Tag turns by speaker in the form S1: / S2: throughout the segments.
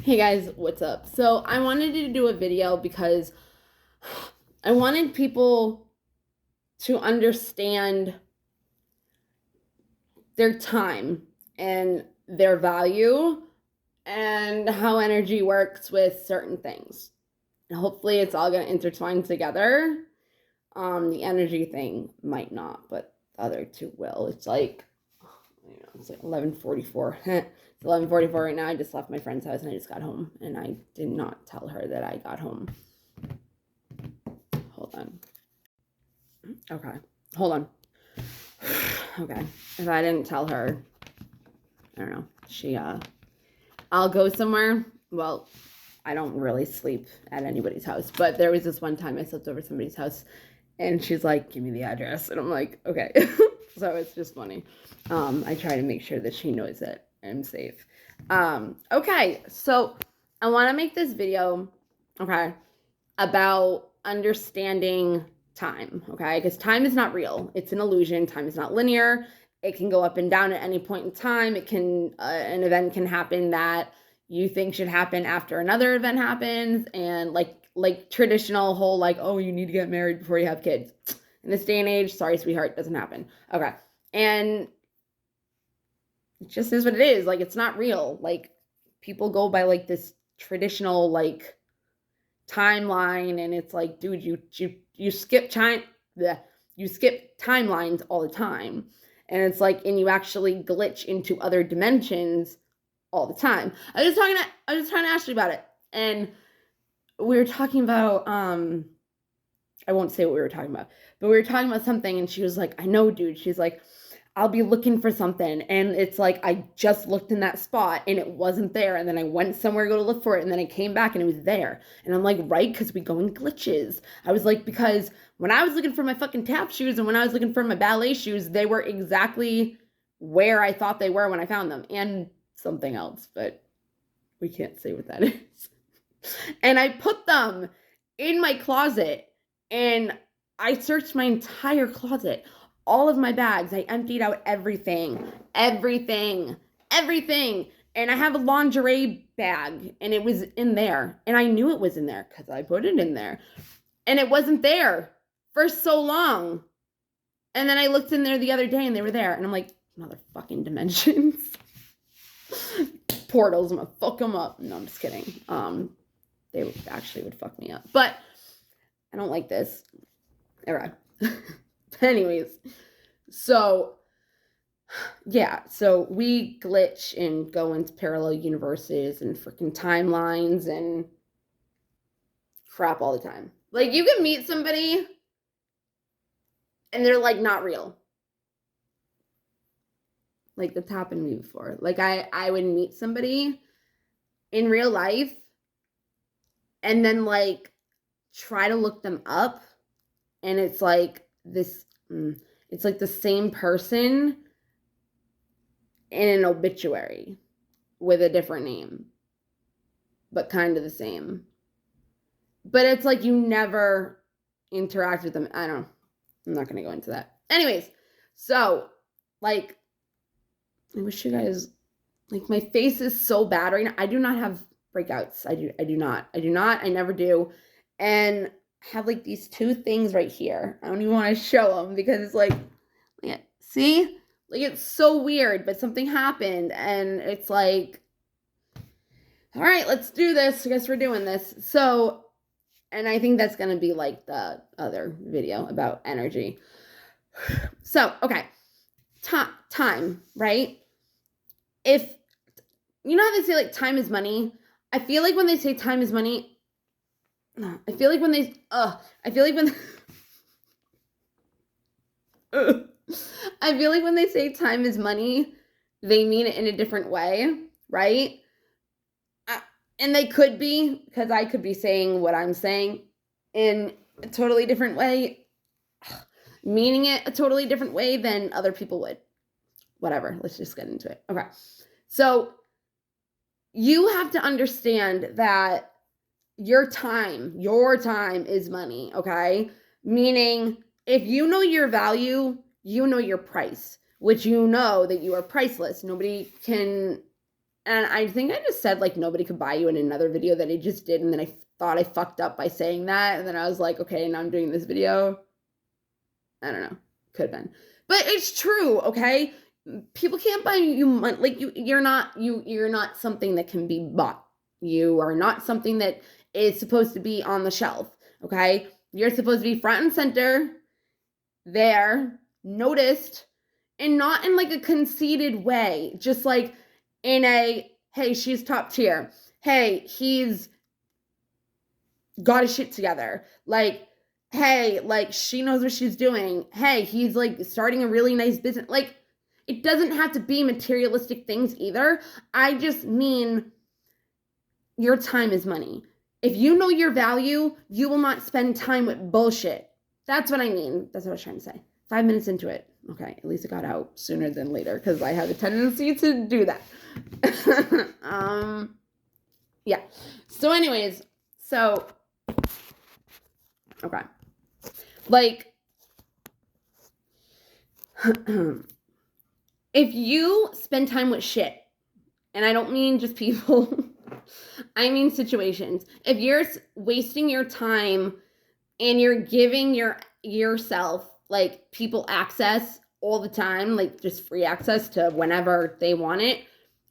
S1: Hey guys, what's up? So I wanted to do a video because I wanted people to understand their time and their value and how energy works with certain things. And hopefully it's all going to intertwine together. The energy thing might not, but the other two will. It's like 11:44. It's 11:44 right now. I just left my friend's house and I just got home, and I did not tell her that I got home. Hold on. Okay. Hold on. Okay. If I didn't tell her, I don't know. I'll go somewhere. Well, I don't really sleep at anybody's house, but there was this one time I slept over somebody's house and she's like, give me the address. And I'm like, okay. So it's just funny. I try to make sure that she knows that I'm safe. Okay. So I want to make this video, okay, about understanding time, okay? Because time is not real. It's an illusion. Time is not linear. It can go up and down at any point in time. It can, an event can happen that you think should happen after another event happens, and like traditional whole like, oh, you need to get married before you have kids. In this day and age, sorry, sweetheart, doesn't happen. Okay. And it just is what it is. Like, it's not real. Like, people go by like this traditional like timeline, and it's like, dude, you skip time, you skip timelines all the time, and it's like, and you actually glitch into other dimensions all the time. I was just talking to Ashley about it, and we were talking about I won't say what we were talking about, but we were talking about something, and she was like, I know, dude. She's like, I'll be looking for something, and it's like, I just looked in that spot and it wasn't there, and then I went somewhere to go to look for it, and then I came back and it was there. And I'm like, right, because we go in glitches. I was like, because when I was looking for my fucking tap shoes and when I was looking for my ballet shoes, they were exactly where I thought they were when I found them, and something else, but we can't say what that is. And I put them in my closet, and I searched my entire closet, all of my bags. I emptied out everything. And I have a lingerie bag, and it was in there. And I knew it was in there because I put it in there. And it wasn't there for so long. And then I looked in there the other day, and they were there. And I'm like, motherfucking dimensions. Portals, I'm gonna fuck them up. No, I'm just kidding. They actually would fuck me up. But I don't like this. All right. Anyways, so yeah, so we glitch and go into parallel universes and freaking timelines and crap all the time. Like, you can meet somebody and they're like not real. Like, that's happened to me before. Like, I would meet somebody in real life and then like try to look them up, and it's like this, it's like the same person in an obituary with a different name, but kind of the same. But it's like you never interact with them. I don't know. I'm not going to go into that. Anyways, so like, I wish you guys, like, my face is so bad right now. I do not have breakouts. I do not. I never do. And I have like these two things right here. I don't even want to show them because it's like, yeah, see? Like, it's so weird, but something happened, and it's like, all right, let's do this. I guess we're doing this. So, and I think that's going to be like the other video about energy. So, okay. Time, right? If, you know how they say like time is money? I feel like when they say time is money, I feel like when they say time is money, they mean it in a different way, right? And they could be, because I could be saying what I'm saying in a totally different way, meaning it a totally different way than other people would. Whatever, let's just get into it. Okay, so you have to understand that your time is money, okay? Meaning, if you know your value, you know your price, which you know that you are priceless. Nobody can And I think I just said, like, nobody could buy you in another video that I just did. And then I thought I fucked up by saying that. And then I was like, okay, now I'm doing this video. I don't know. Could have been. But it's true, okay? People can't buy you money. Like, you're not something that can be bought. You are not something that is supposed to be on the shelf, okay? You're supposed to be front and center, there, noticed, and not in like a conceited way. Just like in a, hey, she's top tier. Hey, he's got his shit together. Like, hey, like, she knows what she's doing. Hey, he's like starting a really nice business. Like, it doesn't have to be materialistic things either. I just mean your time is money. If you know your value, you will not spend time with bullshit. That's what I mean. That's what I was trying to say. 5 minutes into it. Okay, at least it got out sooner than later because I have a tendency to do that. Yeah. So anyways, okay. Like, if you spend time with shit, and I don't mean just people, I mean situations. If you're wasting your time and you're giving yourself like people access all the time, like just free access to whenever they want it,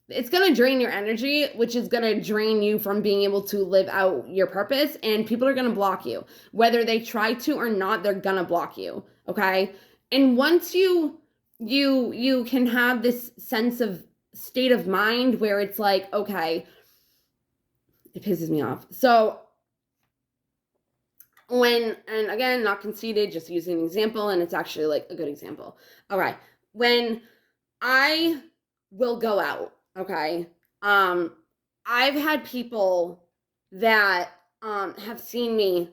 S1: it's going to drain your energy, which is going to drain you from being able to live out your purpose, and people are going to block you. Whether they try to or not, they're going to block you, okay? And once you can have this sense of state of mind where it's like, okay, it pisses me off. So and again, not conceited, just using an example, and it's actually like a good example. All right. When I will go out, okay, I've had people that have seen me.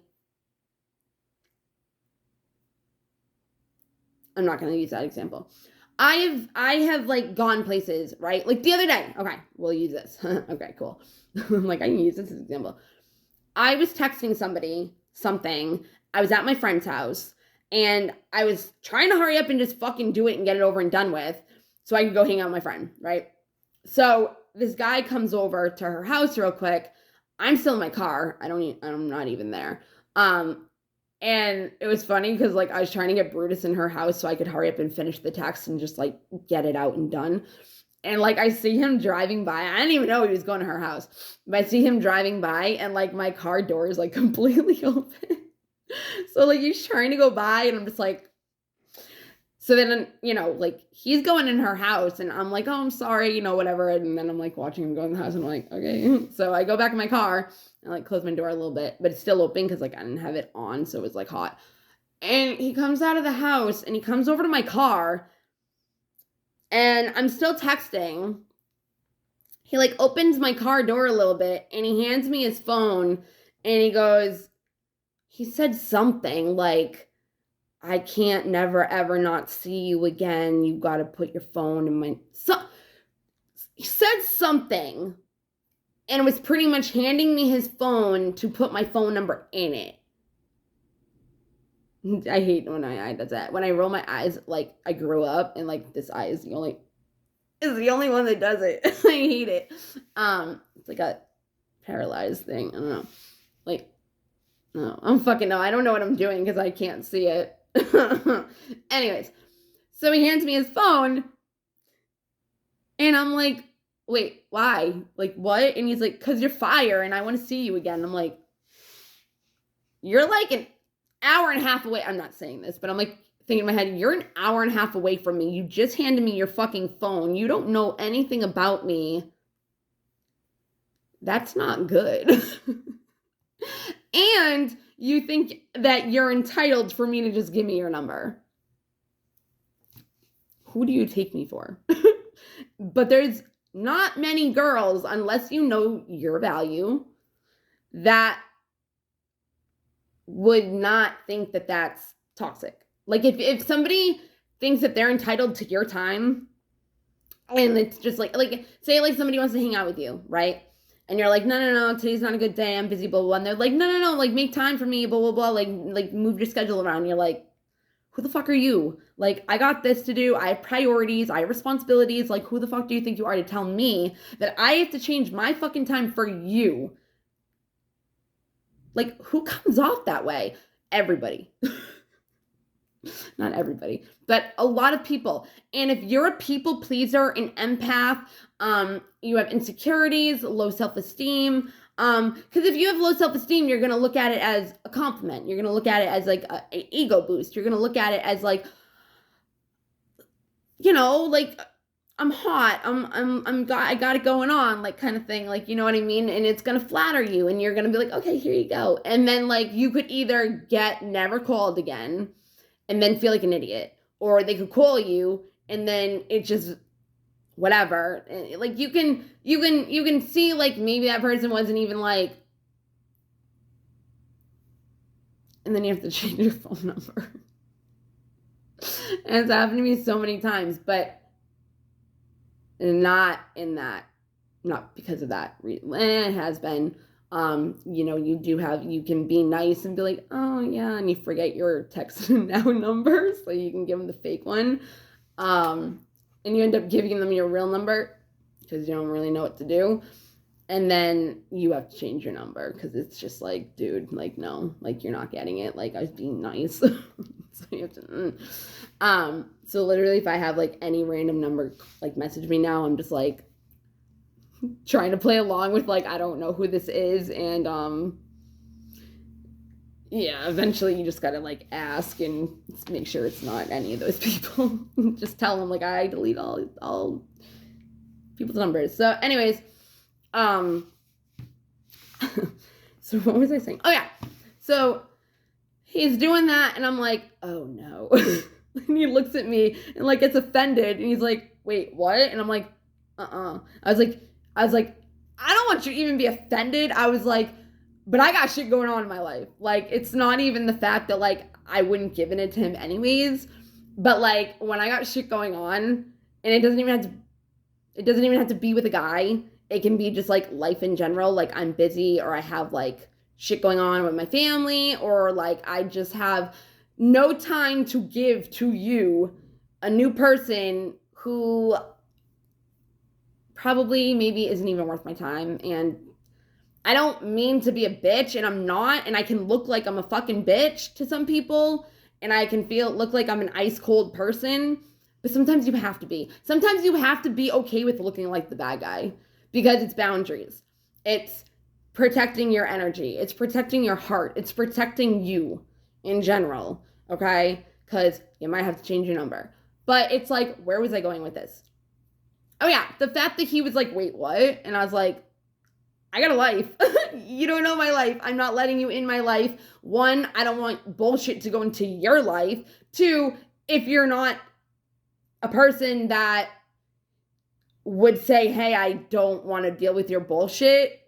S1: I'm not going to use that example. I have like gone places, right? Like the other day. Okay, we'll use this. Okay, cool. I'm like, I can use this as an example. I was texting somebody something. I was at my friend's house and I was trying to hurry up and just fucking do it and get it over and done with so I could go hang out with my friend, right? So this guy comes over to her house real quick. I'm still in my car. I'm not even there. And it was funny because like I was trying to get Brutus in her house so I could hurry up and finish the text and just like get it out and done. And like I see him driving by. I didn't even know he was going to her house. But I see him driving by and like my car door is like completely open. So like he's trying to go by and I'm just like, so then, you know, like he's going in her house and I'm like, oh, I'm sorry, you know, whatever. And then I'm like watching him go in the house and I'm like, okay. So I go back in my car and like close my door a little bit, but it's still open because like I didn't have it on. So it was like hot. And he comes out of the house and he comes over to my car and I'm still texting. He like opens my car door a little bit and he hands me his phone and he goes, he said something like, I can't never ever not see you again. You got to put your phone in my... So, he said something and was pretty much handing me his phone to put my phone number in it. I hate when I does that. When I roll my eyes, like I grew up and like this eye is the only one that does it. I hate it. It's like a paralyzed thing. I don't know. Like, no, I don't know what I'm doing because I can't see it. Anyways, so he hands me his phone and I'm like, wait, why? Like, what? And he's like, because you're fire and I want to see you again. I'm like, you're like an hour and a half away. I'm not saying this, but I'm like thinking in my head, you're an hour and a half away from me. You just handed me your fucking phone. You don't know anything about me. That's not good. And you think that you're entitled for me to just give me your number. Who do you take me for? But there's not many girls, unless you know your value, that would not think that that's toxic. Like if somebody thinks that they're entitled to your time and it's just like say like somebody wants to hang out with you, right? And you're like, no, today's not a good day. I'm busy, blah, blah, blah. And they're like, no, like make time for me, blah, blah, blah. Like move your schedule around. You're like, who the fuck are you? Like, I got this to do. I have priorities. I have responsibilities. Like, who the fuck do you think you are to tell me that I have to change my fucking time for you? Like, who comes off that way? Everybody. Not everybody, but a lot of people. And if you're a people pleaser, an empath, you have insecurities, low self-esteem, because if you have low self-esteem, you're going to look at it as a compliment. You're going to look at it as like an ego boost. You're going to look at it as like, you know, like I'm hot. I got it going on, like kind of thing. Like, you know what I mean? And it's going to flatter you and you're going to be like, okay, here you go. And then like you could either get never called again and then feel like an idiot, or they could call you and then it just whatever. Like you can see like maybe that person wasn't even like, and then you have to change your phone number. And it's happened to me so many times, but not because of that reason. It has been. You know, you can be nice and be like, oh yeah, and you forget your text now number, so you can give them the fake one. And you end up giving them your real number because you don't really know what to do. And then you have to change your number because it's just like, dude, like, no, like you're not getting it. Like I was being nice. So you have to, so literally if I have like any random number, like message me now, I'm just like, trying to play along with like I don't know who this is, and yeah, eventually you just gotta like ask and make sure it's not any of those people. Just tell them like I delete all people's numbers. So anyways, so what was I saying? Oh yeah, so he's doing that and I'm like, oh no. And he looks at me and like gets offended and he's like, wait, what? And I'm like, I was like, I don't want you to even be offended. I was like, but I got shit going on in my life. Like, it's not even the fact that, like, I wouldn't give it to him anyways. But, like, when I got shit going on, and it doesn't even have to be with a guy. It can be just, like, life in general. Like, I'm busy or I have, like, shit going on with my family. Or, like, I just have no time to give to you, a new person who probably maybe isn't even worth my time. And I don't mean to be a bitch, and I'm not, and I can look like I'm a fucking bitch to some people, and I can look like I'm an ice cold person, but sometimes you have to be. Sometimes you have to be okay with looking like the bad guy because it's boundaries. It's protecting your energy. It's protecting your heart. It's protecting you in general, okay? Because you might have to change your number. But it's like, where was I going with this? Oh yeah, the fact that he was like, wait, what? And I was like, I got a life. You don't know my life. I'm not letting you in my life. One, I don't want bullshit to go into your life. Two, if you're not a person that would say, hey, I don't want to deal with your bullshit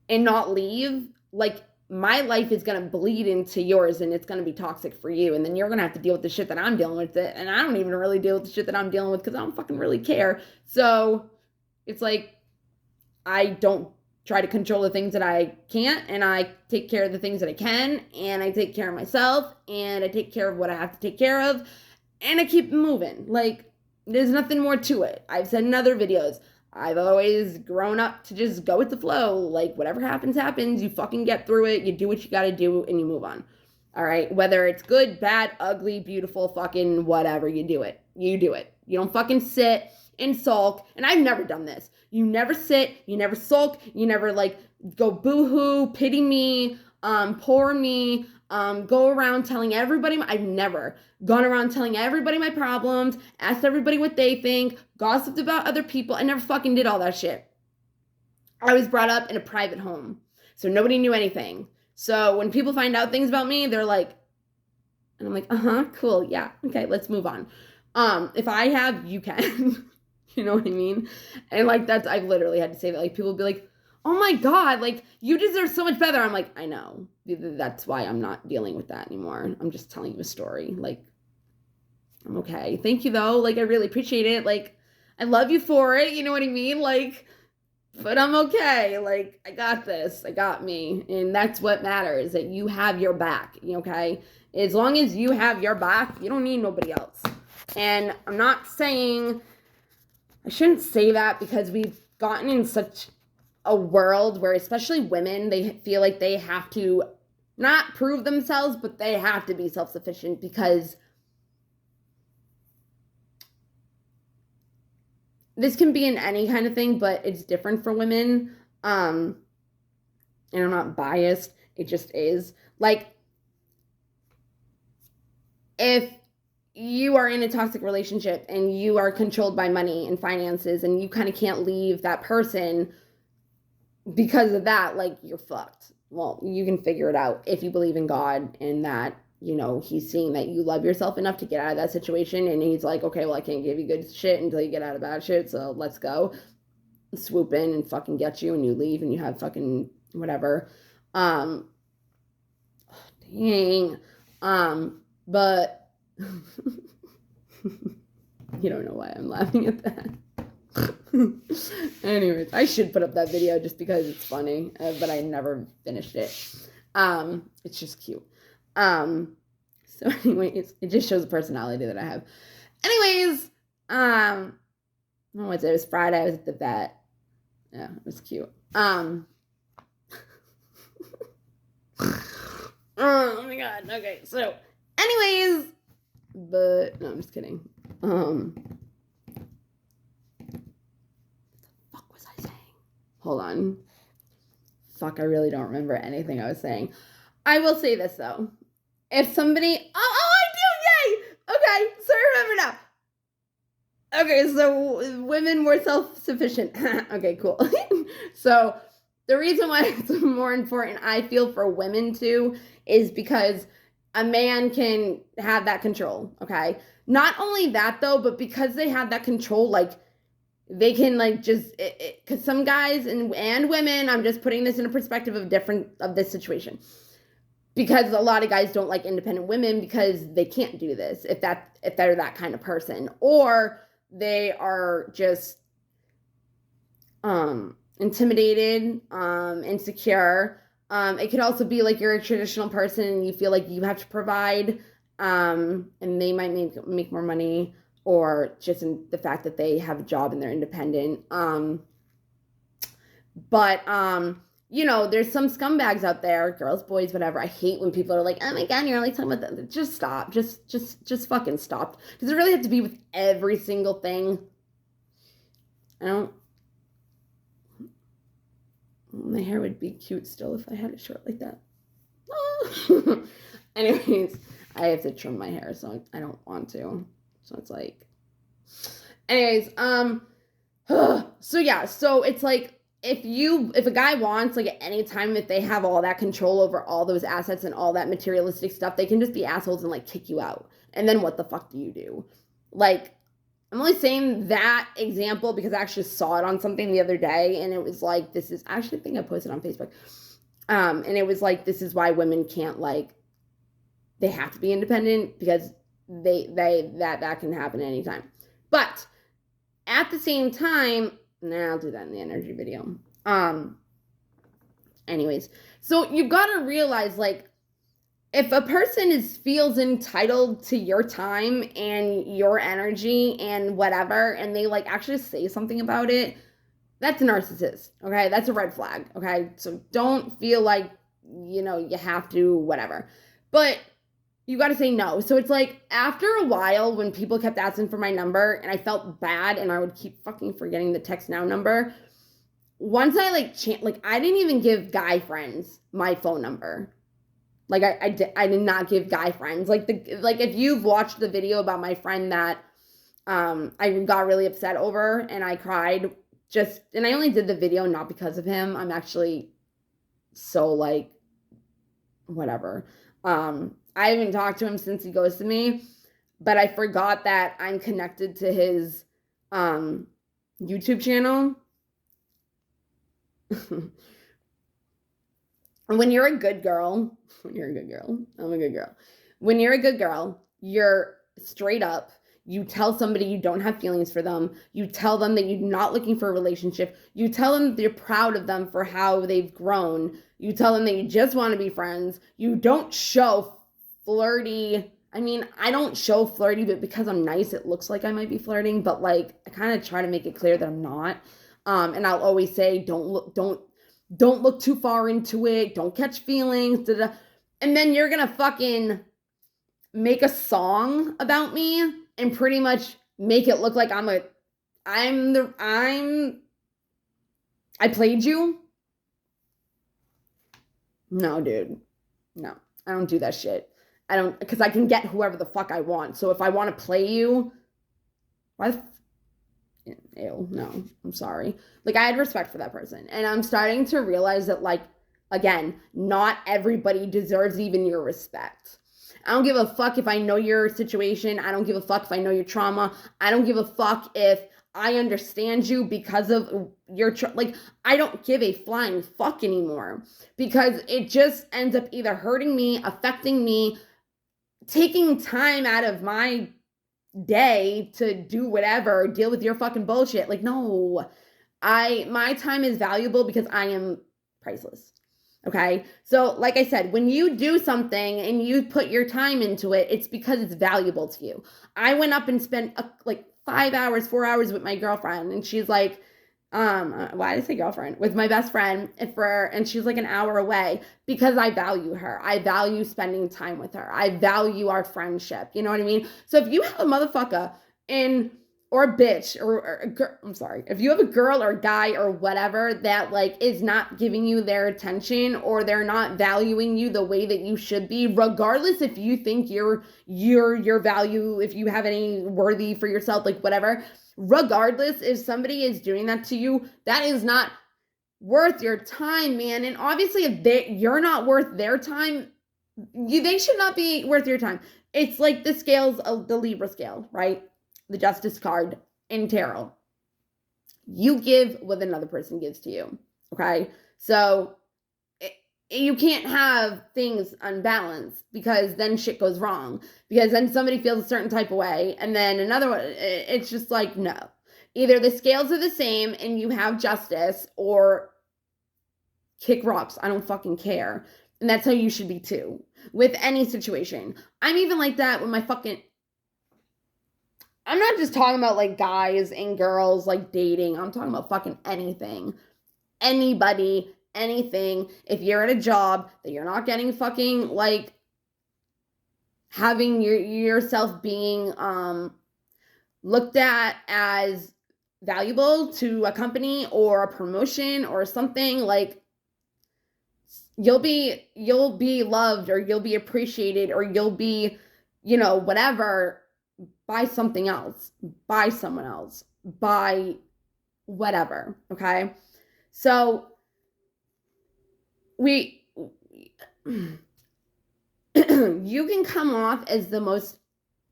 S1: and not leave, like, my life is going to bleed into yours and it's going to be toxic for you. And then you're going to have to deal with the shit that I'm dealing with. And I don't even really deal with the shit that I'm dealing with because I don't fucking really care. So it's like, I don't try to control the things that I can't, and I take care of the things that I can, and I take care of myself, and I take care of what I have to take care of, and I keep moving. Like, there's nothing more to it. I've said in other videos, I've always grown up to just go with the flow. Like, whatever happens, happens. You fucking get through it. You do what you gotta do, and you move on. All right? Whether it's good, bad, ugly, beautiful, fucking whatever, you do it. You do it. You don't fucking sit and sulk. And I've never done this. You never sit. You never sulk. You never, like, go boo-hoo, pity me, poor me, go around telling everybody. I've never gone around telling everybody my problems, asked everybody what they think, gossiped about other people. I never fucking did all that shit. I was brought up in a private home, so nobody knew anything. So when people find out things about me, they're like, and I'm like, cool, yeah, okay, let's move on. If I have, you can. You know what I mean? And like, I've literally had to say that. Like, people will be like, oh my God, like, you deserve so much better. I'm like, I know. That's why I'm not dealing with that anymore. I'm just telling you a story. Like, I'm okay. Thank you, though. Like, I really appreciate it. Like, I love you for it. You know what I mean? Like, but I'm okay. Like, I got this. I got me. And that's what matters, that you have your back. Okay? As long as you have your back, you don't need nobody else. And I'm not saying, I shouldn't say that because we've gotten in such a world where especially women, they feel like they have to not prove themselves, but they have to be self-sufficient because this can be in any kind of thing, but it's different for women. And I'm not biased. It just is. Like, if you are in a toxic relationship and you are controlled by money and finances and you kind of can't leave that person because of that, like, you're fucked. Well, you can figure it out if you believe in God and that, you know, he's seeing that you love yourself enough to get out of that situation. And he's like, okay, well, I can't give you good shit until you get out of bad shit. So let's go. Swoop in and fucking get you and you leave and you have fucking whatever. Dang. But you don't know why I'm laughing at that. Anyways, I should put up that video just because it's funny, but I never finished it. It's just cute. So anyways, it just shows the personality that I have. Anyways, what was it? It was Friday. I was at the vet. Yeah, it was cute. Oh my god. Okay, so anyways, but no, I'm just kidding. Hold on. Fuck, I really don't remember anything I was saying. I will say this, though. If somebody... Oh, I do! Yay! Okay, so I remember now. Okay, so women were self-sufficient. Okay, cool. So the reason why it's more important, I feel, for women, too, is because a man can have that control, okay? Not only that, though, but because they have that control, like, they can, like, just, because some guys and women, I'm just putting this in a perspective of this situation. Because a lot of guys don't like independent women because they can't do this if they're that kind of person. Or they are just intimidated, insecure. It could also be like you're a traditional person and you feel like you have to provide, and they might make more money, or just in the fact that they have a job and they're independent. You know, there's some scumbags out there, girls, boys, whatever. I hate when people are like, oh my god, you're only talking about that. Just stop. Just fucking stop. Does it really have to be with every single thing? My hair would be cute still if I had it short like that. Anyways, I have to trim my hair, so I don't want to. So it's like, anyways, so yeah, so it's like, if a guy wants, like, at any time, if they have all that control over all those assets and all that materialistic stuff, they can just be assholes and, like, kick you out. And then what the fuck do you do? Like, I'm only saying that example because I actually saw it on something the other day, and it was like, I actually think I posted on Facebook. And it was like, this is why women can't, like, they have to be independent because that can happen anytime. But at the same time, I'll do that in the energy video. Anyways, so you gotta realize, like, if a person feels entitled to your time and your energy and whatever, and they, like, actually say something about it, that's a narcissist, okay? That's a red flag, okay? So don't feel like, you know, you have to, whatever. But you got to say no. So it's like, after a while, when people kept asking for my number and I felt bad and I would keep fucking forgetting the text now number, once I I didn't even give guy friends my phone number. Like, I did not give guy friends. Like, if you've watched the video about my friend that I got really upset over and I cried, and I only did the video not because of him. I'm actually so, like, whatever. I haven't talked to him since he ghosted me, but I forgot that I'm connected to his YouTube channel. When you're a good girl, I'm a good girl. When you're a good girl, you're straight up. You tell somebody you don't have feelings for them. You tell them that you're not looking for a relationship. You tell them that you're proud of them for how they've grown. You tell them that you just want to be friends. You don't show flirty. I mean, I don't show flirty, but because I'm nice, it looks like I might be flirting, but like I kind of try to make it clear that I'm not. And I'll always say, don't look too far into it. Don't catch feelings. Da, da. And then you're gonna fucking make a song about me and pretty much make it look like I played you. No, dude. No, I don't do that shit. I don't, because I can get whoever the fuck I want. So if I want to play you, why the ew, no, I'm sorry. Like, I had respect for that person. And I'm starting to realize that, like, again, not everybody deserves even your respect. I don't give a fuck if I know your situation. I don't give a fuck if I know your trauma. I don't give a fuck if I understand you because of your, like, I don't give a flying fuck anymore because it just ends up either hurting me, affecting me, taking time out of my day to do whatever, deal with your fucking bullshit. Like, no, my time is valuable because I am priceless. Okay. So like I said, when you do something and you put your time into it, it's because it's valuable to you. I went up and spent like 5 hours, 4 hours with my girlfriend, and she's like, why did I say girlfriend? With my best friend, and she's like an hour away because I value her. I value spending time with her. I value our friendship. You know what I mean? So if you have a motherfucker or a bitch I'm sorry, if you have a girl or a guy or whatever that like is not giving you their attention or they're not valuing you the way that you should be, regardless if you think your value, if you have any worthy for yourself, like whatever, regardless if somebody is doing that to you, that is not worth your time, man. And obviously if you're not worth their time, they should not be worth your time. It's like the scales of the Libra scale, right? The Justice card in tarot. You give what another person gives to you. Okay. So you can't have things unbalanced because then shit goes wrong. Because then somebody feels a certain type of way. And then another one, it's just like, no. Either the scales are the same and you have justice, or kick rocks. I don't fucking care. And that's how you should be too. With any situation. I'm even like that with my fucking... I'm not just talking about like guys and girls like dating. I'm talking about fucking anything. Anybody, anything. If you're at a job that you're not getting fucking like having yourself being looked at as valuable to a company or a promotion or something, like you'll be loved or you'll be appreciated or you'll be, you know, whatever, by something else, by someone else, by whatever, okay? So you can come off as the most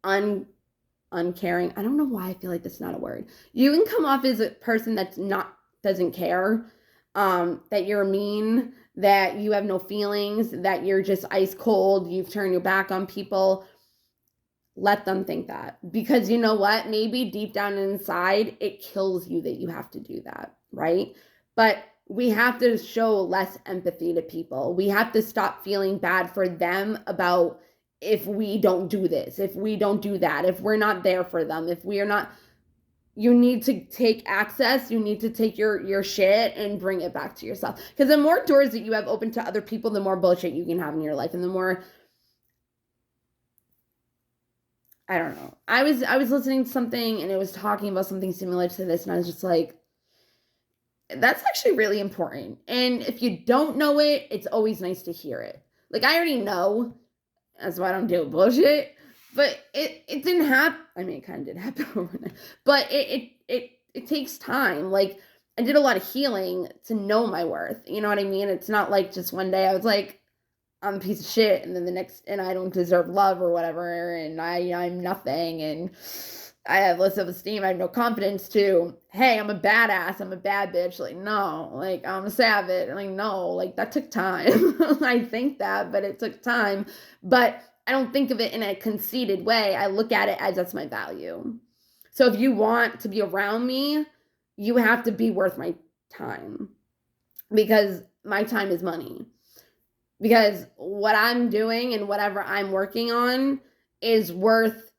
S1: uncaring. I don't know why I feel like that's not a word. You can come off as a person that's doesn't care, that you're mean, that you have no feelings, that you're just ice cold, you've turned your back on people. Let them think that, because you know what? Maybe deep down inside, it kills you that you have to do that, right? But we have to show less empathy to people. We have to stop feeling bad for them about if we don't do this, if we don't do that, if we're not there for them, if we are not... You need to take access. You need to take your shit and bring it back to yourself. Because the more doors that you have open to other people, the more bullshit you can have in your life, and the more... I don't know. I was listening to something and it was talking about something similar to this, and I was just like, that's actually really important. And if you don't know it, it's always nice to hear it. Like, I already know. That's why I don't deal with bullshit. But it didn't happen. I mean, it kind of did happen overnight. But it takes time. Like, I did a lot of healing to know my worth. You know what I mean? It's not like just one day I was like, I'm a piece of shit, and then the next, and I don't deserve love or whatever, and I'm nothing, and I have less self-esteem, I have no confidence too. Hey, I'm a badass, I'm a bad bitch. Like, no, like, I'm a savage. Like, no, like, that took time. I think that, but it took time. But I don't think of it in a conceited way. I look at it as that's my value. So if you want to be around me, you have to be worth my time, because my time is money. because what I'm doing and whatever I'm working on is worth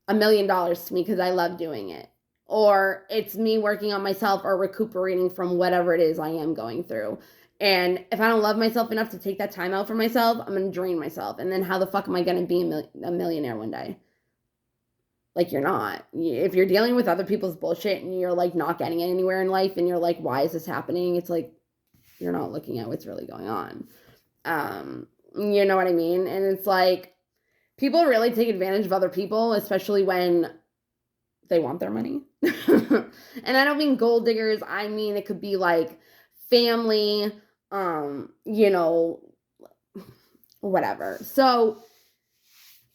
S1: $1 million to me because I love doing it. Or it's me working on myself or recuperating from whatever it is I am going through. And if I don't love myself enough to take that time out for myself, I'm going to drain myself. And then how the fuck am I going to be a millionaire one day? Like, you're not. If you're dealing with other people's bullshit and you're like not getting anywhere in life and you're like, why is this happening? It's like, you're not looking at what's really going on. You know what I mean? And it's like, people really take advantage of other people, especially when they want their money. And I don't mean gold diggers. I mean, it could be like family, you know, whatever. So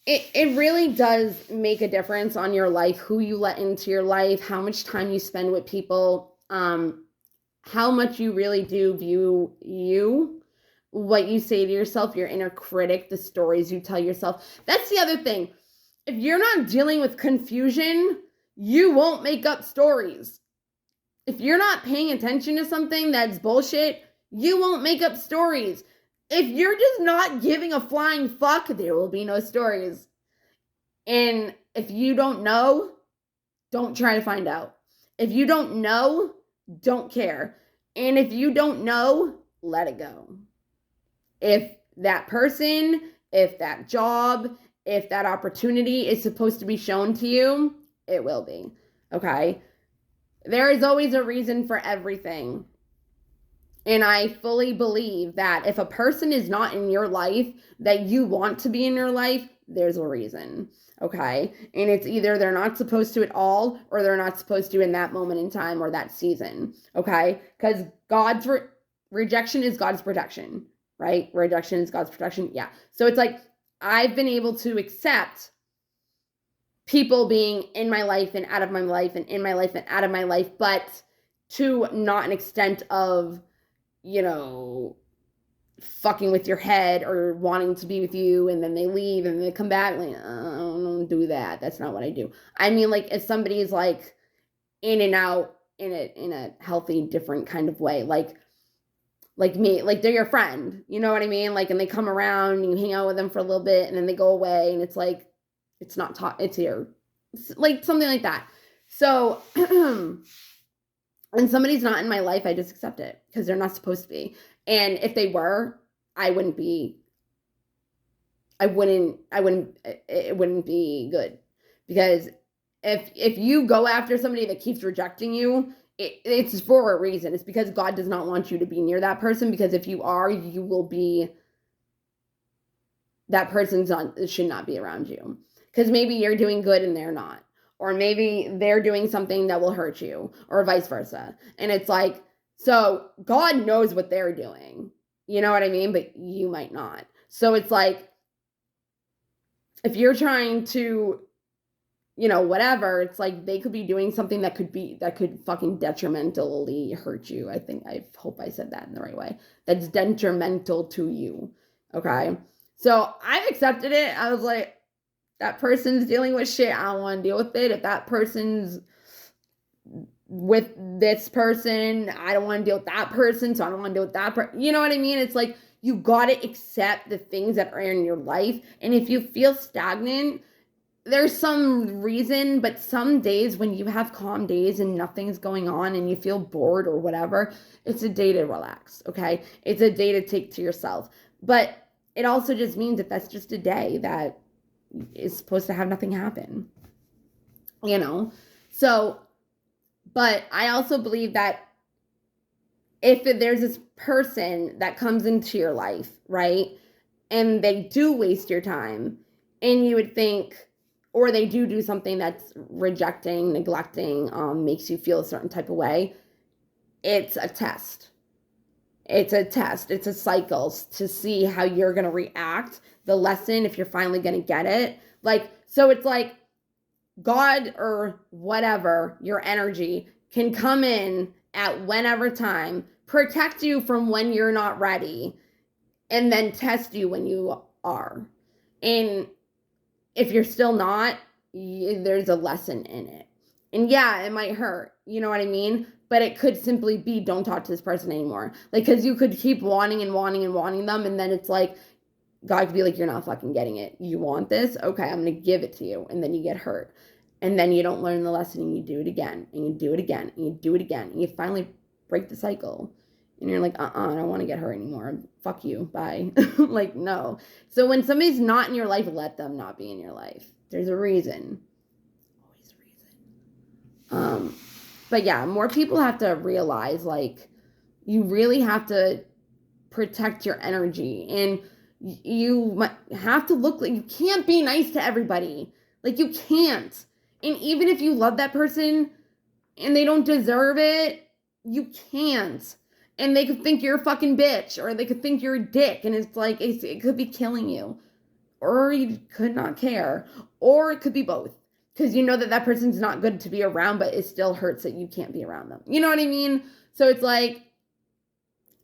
S1: it really does make a difference on your life, who you let into your life, how much time you spend with people, how much you really do view you, what you say to yourself, your inner critic, the stories you tell yourself. That's the other thing. If you're not dealing with confusion, you won't make up stories. If you're not paying attention to something that's bullshit, you won't make up stories. If you're just not giving a flying fuck, there will be no stories. And if you don't know, don't try to find out. If you don't know, don't care. And if you don't know, let it go. If that person, if that job, if that opportunity is supposed to be shown to you, it will be. Okay? There is always a reason for everything. And I fully believe that if a person is not in your life that you want to be in your life, there's a reason. Okay? And it's either they're not supposed to at all or they're not supposed to in that moment in time or that season. Okay? Because God's rejection is God's protection, right? Rejection is God's protection. Yeah. So it's like I've been able to accept people being in my life and out of my life and in my life and out of my life, but to not an extent of, you know, fucking with your head or wanting to be with you and then they leave and they come back. Like, I don't do that. That's not what I do. I mean, like, if somebody is like in and out in a healthy, different kind of way, like me, like they're your friend, you know what I mean? Like, and they come around and you hang out with them for a little bit and then they go away and it's like, it's not taught, it's here. Like something like that. So, and somebody's not in my life, I just accept it because they're not supposed to be. And if they were, it wouldn't be good. Because if you go after somebody that keeps rejecting you, it's for a reason. It's because God does not want you to be near that person, because if you are, you will be, that person should not be around you. Because maybe you're doing good and they're not. Or maybe they're doing something that will hurt you, or vice versa. And it's like, so God knows what they're doing. You know what I mean? But you might not. So it's like, if you're trying to, you know, whatever, it's like they could be doing something that could fucking detrimentally hurt you. I hope I said that in the right way. That's detrimental to you. Okay? So I've accepted it. I was like, that person's dealing with shit. I don't want to deal with it. If that person's with this person, I don't want to deal with that person, so I don't want to deal with that person. You know what I mean? It's like, you got to accept the things that are in your life. And if you feel stagnant, there's some reason, but some days when you have calm days and nothing's going on and you feel bored or whatever, it's a day to relax, okay? It's a day to take to yourself. But it also just means that that's just a day that is supposed to have nothing happen, you know? So, but I also believe that if there's this person that comes into your life, right, and they do waste your time, and you would think, or they do something that's rejecting, neglecting, makes you feel a certain type of way, it's a test. It's a test. It's a cycle to see how you're going to react. The lesson, if you're finally going to get it. Like, so it's like God or whatever, your energy can come in at whenever time, protect you from when you're not ready, and then test you when you are. And if you're still not, there's a lesson in it. And yeah, it might hurt. You know what I mean? but it could simply be don't talk to this person anymore. Like, because you could keep wanting and wanting and wanting them, and then it's like, God could be like, you're not fucking getting it. You want this? Okay, I'm going to give it to you. And then you get hurt. And then you don't learn the lesson, and you do it again, and you do it again, and you do it again, and you finally break the cycle. And you're like, I don't want to get hurt anymore. Fuck you. Bye. Like, no. So when somebody's not in your life, let them not be in your life. There's a reason. Always a reason. But yeah, more people have to realize, like, you really have to protect your energy. And you have to look like, you can't be nice to everybody. Like, you can't. And even if you love that person and they don't deserve it, you can't. And they could think you're a fucking bitch, or they could think you're a dick, and it's like, it could be killing you. Or you could not care. Or it could be both. Because you know that that person's not good to be around, but it still hurts that you can't be around them. You know what I mean? So it's like,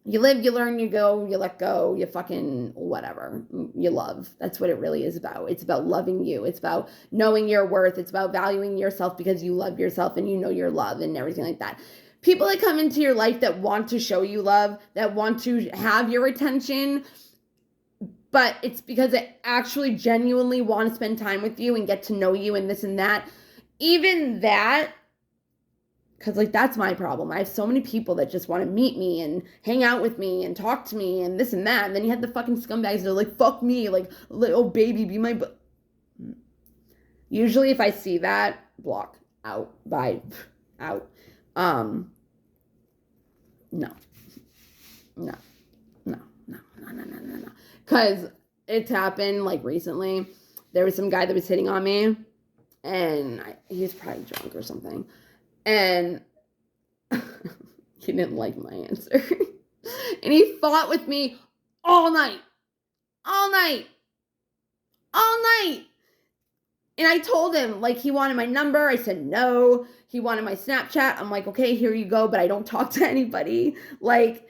S1: you live, you learn, you go, you let go, you fucking whatever. You love. That's what it really is about. It's about loving you. It's about knowing your worth. It's about valuing yourself because you love yourself and you know your love and everything like that. People that come into your life that want to show you love, that want to have your attention, but it's because they actually genuinely want to spend time with you and get to know you and this and that. Even that, because, like, that's my problem. I have so many people that just want to meet me and hang out with me and talk to me and this and that. And then you have the fucking scumbags that are like, fuck me. Like, oh, baby, be my... Usually if I see that, block. Out. Bye. Out. No. Because it's happened, like, recently. There was some guy that was hitting on me. And he was probably drunk or something. And he didn't like my answer. And he fought with me all night. And I told him, like, he wanted my number. I said no. He wanted my Snapchat. I'm like, okay, here you go. But I don't talk to anybody. Like,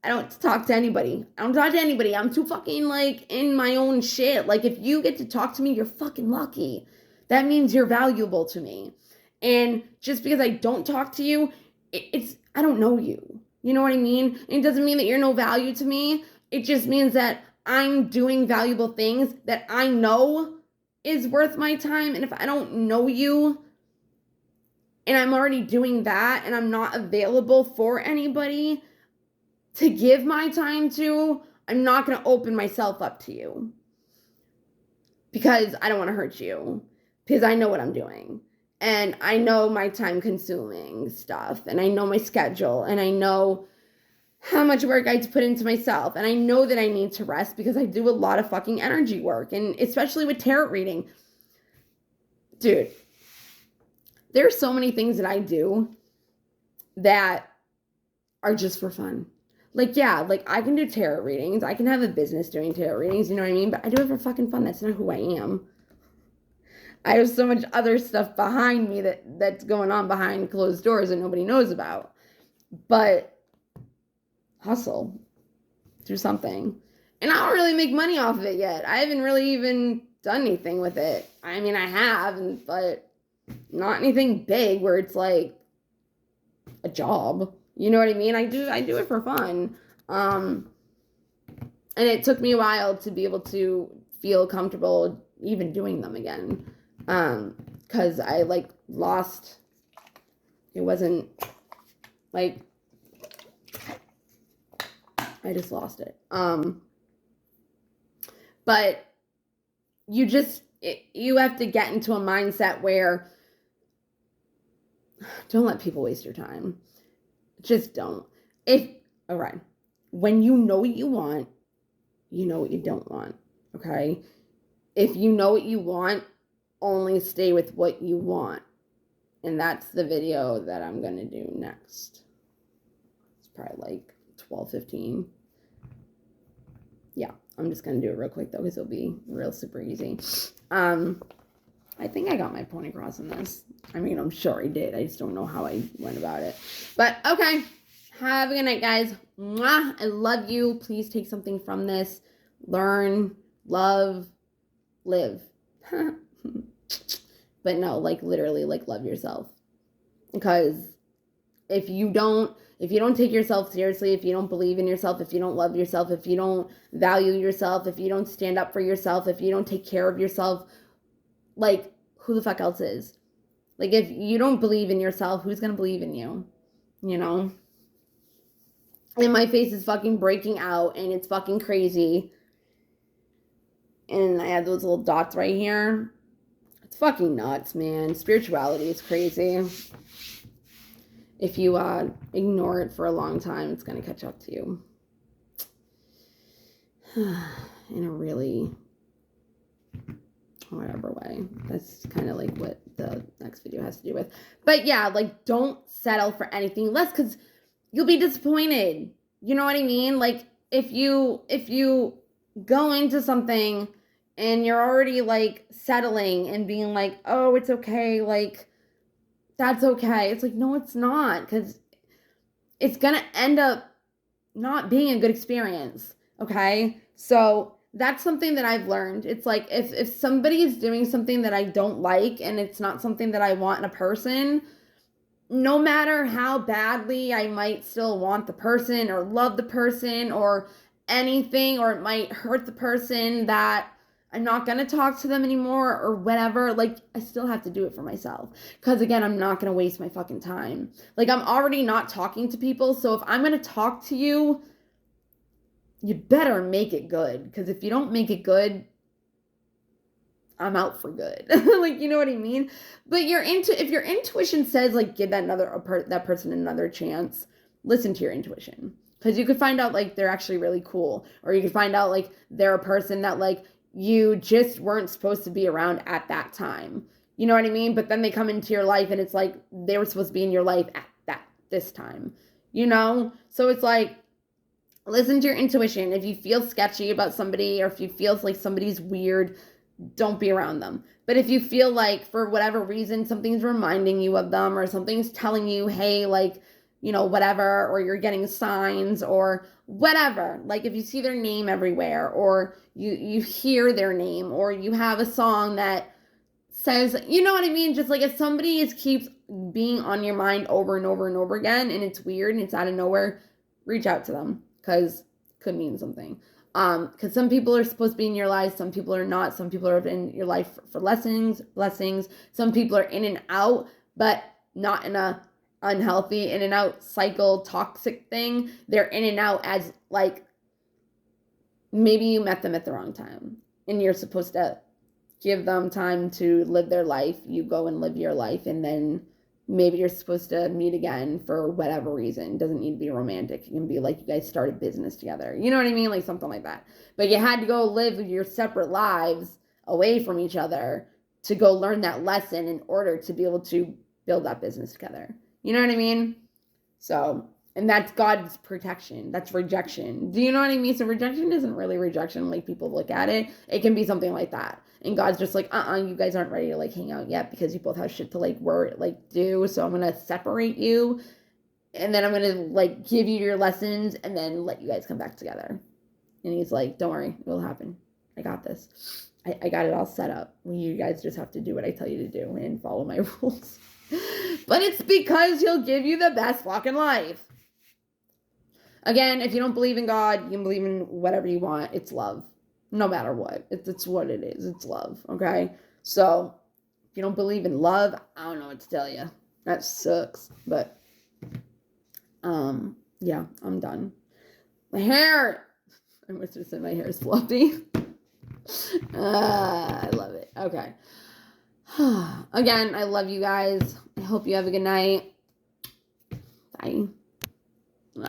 S1: I don't talk to anybody. I'm too fucking, like, in my own shit. Like, if you get to talk to me, you're fucking lucky. That means you're valuable to me. And just because I don't talk to you, I don't know you. You know what I mean? It doesn't mean that you're no value to me. It just means that I'm doing valuable things that I know is worth my time. And if I don't know you and I'm already doing that and I'm not available for anybody to give my time to, I'm not going to open myself up to you. Because I don't want to hurt you. Because I know what I'm doing. And I know my time-consuming stuff, and I know my schedule, and I know how much work I have to put into myself, and I know that I need to rest because I do a lot of fucking energy work, and especially with tarot reading. Dude, there are so many things that I do that are just for fun. Like, yeah, like, I can do tarot readings. I can have a business doing tarot readings, you know what I mean? But I do it for fucking fun. That's not who I am. I have so much other stuff behind me that's going on behind closed doors that nobody knows about. But hustle. Do something. And I don't really make money off of it yet. I haven't really even done anything with it. I mean, I have, but not anything big where it's like a job. You know what I mean? I do it for fun. And it took me a while to be able to feel comfortable even doing them again. Cause I, like, lost, it wasn't, like, I just lost it. But you have to get into a mindset where don't let people waste your time. Just don't. All right. When you know what you want, you know what you don't want. Okay. If you know what you want, only stay with what you want. And that's the video that I'm going to do next. It's probably like 12:15. Yeah, I'm just going to do it real quick though, because it'll be real super easy. I think I got my point across in this. I mean, I'm sure I did. I just don't know how I went about it. But okay. Have a good night, guys. Mwah. I love you. Please take something from this. Learn, love, live. But no, like, literally, like, love yourself. Because if you don't take yourself seriously, if you don't believe in yourself, if you don't love yourself, if you don't value yourself, if you don't stand up for yourself, if you don't take care of yourself, like, who the fuck else is? Like, if you don't believe in yourself, who's gonna believe in you? You know? And my face is fucking breaking out, and it's fucking crazy. And I have those little dots right here. It's fucking nuts, man. Spirituality is crazy. If you ignore it for a long time, it's gonna catch up to you. In a really whatever way. That's kind of like what the next video has to do with. But yeah, like, don't settle for anything less, because you'll be disappointed. You know what I mean? Like, if you go into something and you're already like settling and being like, oh, it's okay, like, that's okay. It's like, no, it's not, because it's gonna end up not being a good experience. Okay? So that's something that I've learned. It's like, if somebody is doing something that I don't like and it's not something that I want in a person, no matter how badly I might still want the person or love the person or anything, or it might hurt the person, that I'm not going to talk to them anymore or whatever, like, I still have to do it for myself. Because again, I'm not going to waste my fucking time. Like, I'm already not talking to people. So if I'm going to talk to you, you better make it good, because if you don't make it good, I'm out for good. Like, you know what I mean? But if your intuition says, like, give that person another chance, listen to your intuition, because you could find out, like, they're actually really cool, or you could find out, like, they're a person that, like, you just weren't supposed to be around at that time. You know what I mean? But then they come into your life and it's like they were supposed to be in your life at this time. You know? So it's like, listen to your intuition. If you feel sketchy about somebody, or if you feel like somebody's weird, don't be around them. But if you feel like, for whatever reason, something's reminding you of them, or something's telling you, hey, like, you know, whatever, or you're getting signs or whatever, like if you see their name everywhere, or you hear their name, or you have a song that says, you know what I mean? Just like, if somebody keeps being on your mind over and over and over again, and it's weird and it's out of nowhere, reach out to them, because it could mean something. Because some people are supposed to be in your life, some people are not. Some people are in your life for blessings. Some people are in and out, but not in a unhealthy in and out cycle, toxic thing. They're in and out as, like, maybe you met them at the wrong time, and you're supposed to give them time to live their life. You go and live your life, and then maybe you're supposed to meet again for whatever reason. It doesn't need to be romantic. It can be like you guys started business together. You know what I mean? Like something like that. But you had to go live your separate lives away from each other to go learn that lesson in order to be able to build that business together. You know what I mean? So, and that's God's protection. That's rejection. Do you know what I mean? So rejection isn't really rejection like people look at it. It can be something like that. And God's just like, you guys aren't ready to like hang out yet, because you both have shit to like do. So I'm going to separate you. And then I'm going to like give you your lessons and then let you guys come back together. And he's like, don't worry, it will happen. I got this. I got it all set up. You guys just have to do what I tell you to do and follow my rules. But it's because he'll give you the best fucking life. Again, if you don't believe in God, you can believe in whatever you want. It's love. No matter what. It's what it is. It's love. Okay? So, if you don't believe in love, I don't know what to tell you. That sucks. But, yeah, I'm done. My hair. I must have said my hair is fluffy. I love it. Okay. Again, I love you guys. I hope you have a good night. Bye.